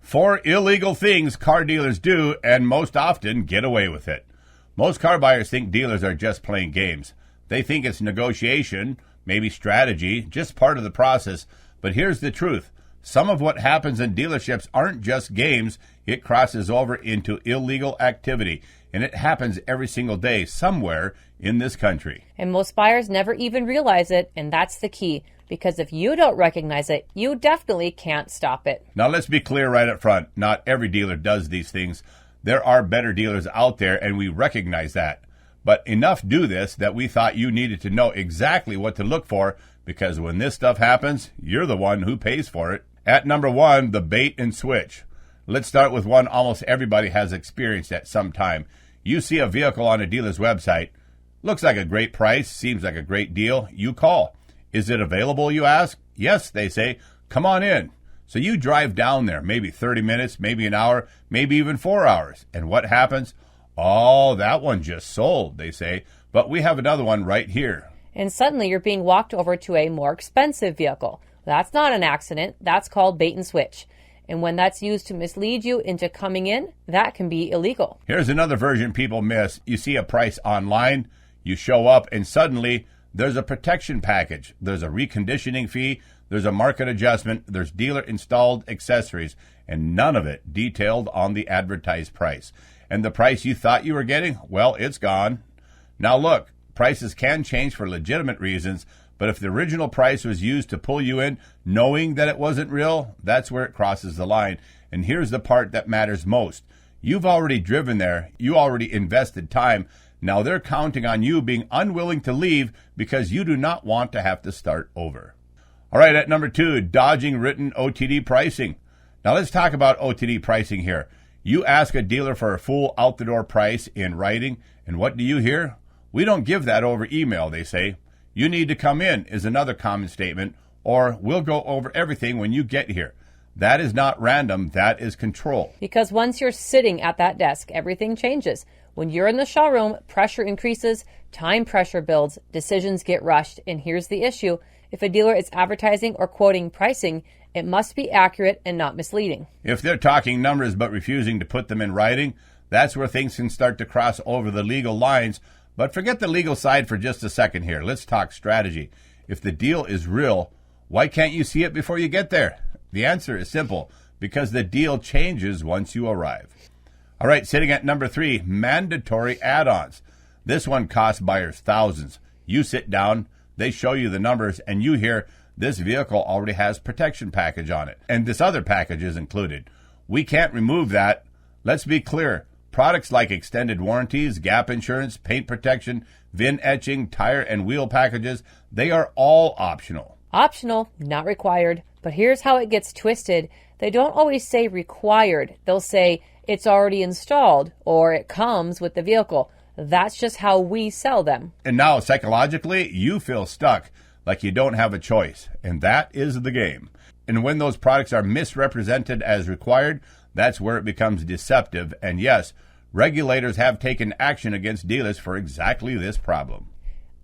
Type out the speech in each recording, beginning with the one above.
4 illegal things car dealers do and most often get away with it. Most car buyers think dealers are just playing games. They think it's negotiation, maybe strategy, just part of the process. But here's the truth. Some of what happens in dealerships aren't just games. It crosses over into illegal activity. And it happens every single day somewhere in this country. And most buyers never even realize it, and that's the key. Because if you don't recognize it, you definitely can't stop it. Now let's be clear right up front. Not every dealer does these things. There are better dealers out there, and we recognize that. But enough do this that we thought you needed to know exactly what to look for, because when this stuff happens, you're the one who pays for it. At number 1, the bait and switch. Let's start with one almost everybody has experienced at some time. You see a vehicle on a dealer's website. Looks like a great price, seems like a great deal. You call. Is it available, you ask? Yes, they say. Come on in. So you drive down there, maybe 30 minutes, maybe an hour, maybe even 4 hours. And what happens? Oh, that one just sold, they say. But we have another one right here. And suddenly you're being walked over to a more expensive vehicle. That's not an accident. That's called bait and switch. And when that's used to mislead you into coming in, that can be illegal. Here's another version people miss. You see a price online, you show up, and suddenly there's a protection package. There's a reconditioning fee. There's a market adjustment. There's dealer-installed accessories, and none of it detailed on the advertised price. And the price you thought you were getting, well, it's gone. Now look, prices can change for legitimate reasons, but if the original price was used to pull you in, knowing that it wasn't real, that's where it crosses the line. And here's the part that matters most. You've already driven there. You already invested time. Now they're counting on you being unwilling to leave because you do not want to have to start over. All right, at number 2, dodging written OTD pricing. Now let's talk about OTD pricing here. You ask a dealer for a full out-the-door price in writing, and what do you hear? We don't give that over email, they say. You need to come in is another common statement, or we'll go over everything when you get here. That is not random, that is control. Because once you're sitting at that desk, everything changes. When you're in the showroom, pressure increases, time pressure builds, decisions get rushed, and here's the issue. If a dealer is advertising or quoting pricing, it must be accurate and not misleading. If they're talking numbers but refusing to put them in writing, that's where things can start to cross over the legal lines. But forget the legal side for just a second here. Let's talk strategy. If the deal is real, why can't you see it before you get there? The answer is simple, because the deal changes once you arrive. All right, sitting at number 3, mandatory add-ons. This one costs buyers thousands. You sit down, they show you the numbers, and you hear this vehicle already has protection package on it, and this other package is included. We can't remove that. Let's be clear. Products like extended warranties, gap insurance, paint protection, VIN etching, tire and wheel packages, they are all optional. Optional, not required. But here's how it gets twisted. They don't always say required. They'll say it's already installed or it comes with the vehicle. That's just how we sell them. And now, psychologically, you feel stuck, like you don't have a choice. And that is the game. And when those products are misrepresented as required, that's where it becomes deceptive. And yes, regulators have taken action against dealers for exactly this problem.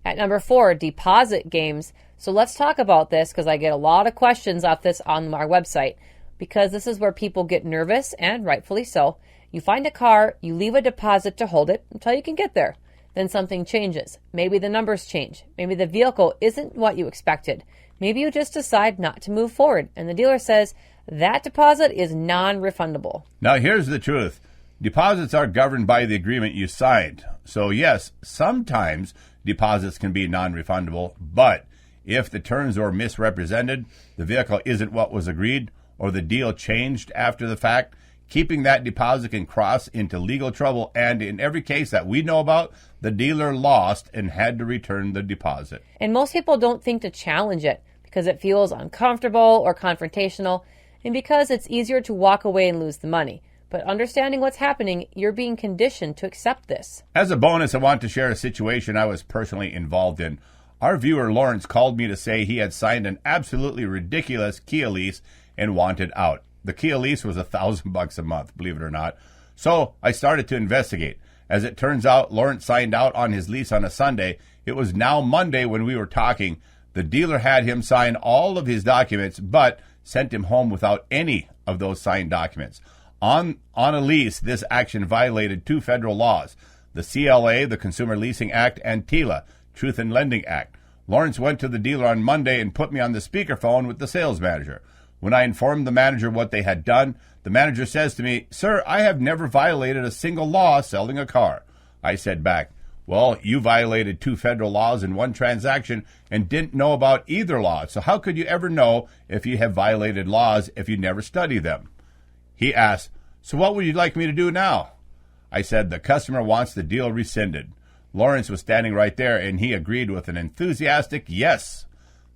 At number 4, deposit games. So let's talk about this because I get a lot of questions off this on our website, because this is where people get nervous, and rightfully so. You find a car, you leave a deposit to hold it until you can get there. Then something changes. Maybe the numbers change. Maybe the vehicle isn't what you expected. Maybe you just decide not to move forward, and the dealer says that deposit is non-refundable. Now here's the truth. Deposits are governed by the agreement you signed. So yes, sometimes deposits can be non-refundable, but if the terms were misrepresented, the vehicle isn't what was agreed, or the deal changed after the fact, keeping that deposit can cross into legal trouble, and in every case that we know about, the dealer lost and had to return the deposit. And most people don't think to challenge it because it feels uncomfortable or confrontational, and because it's easier to walk away and lose the money. But understanding what's happening, you're being conditioned to accept this. As a bonus, I want to share a situation I was personally involved in. Our viewer Lawrence called me to say he had signed an absolutely ridiculous Kia lease and wanted out. The Kia lease was $1,000 a month, believe it or not. So I started to investigate. As it turns out, Lawrence signed out on his lease on a Sunday. It was now Monday when we were talking. The dealer had him sign all of his documents, but sent him home without any of those signed documents. On a lease, this action violated 2 federal laws, the CLA, the Consumer Leasing Act, and TILA, Truth in Lending Act. Lawrence went to the dealer on Monday and put me on the speakerphone with the sales manager. When I informed the manager what they had done, the manager says to me, "Sir, I have never violated a single law selling a car." I said back, "Well, you violated 2 federal laws in 1 transaction and didn't know about either law, so how could you ever know if you have violated laws if you never study them?" He asked, "So what would you like me to do now?" I said, "The customer wants the deal rescinded." Lawrence was standing right there, and he agreed with an enthusiastic yes.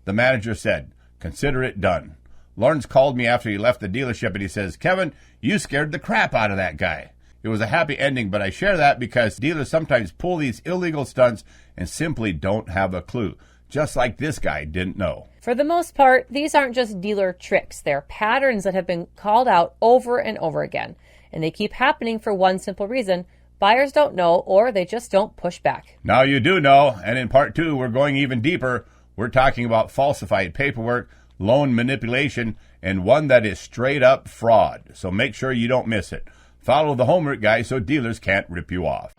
The manager said, "Consider it done." Lawrence called me after he left the dealership, and he says, "Kevin, you scared the crap out of that guy." It was a happy ending, but I share that because dealers sometimes pull these illegal stunts and simply don't have a clue, just like this guy didn't know. For the most part, these aren't just dealer tricks. They're patterns that have been called out over and over again, and they keep happening for one simple reason: buyers don't know, or they just don't push back. Now you do know, and in part 2, we're going even deeper. We're talking about falsified paperwork, loan manipulation, and one that is straight up fraud. So make sure you don't miss it. Follow the homework guide so dealers can't rip you off.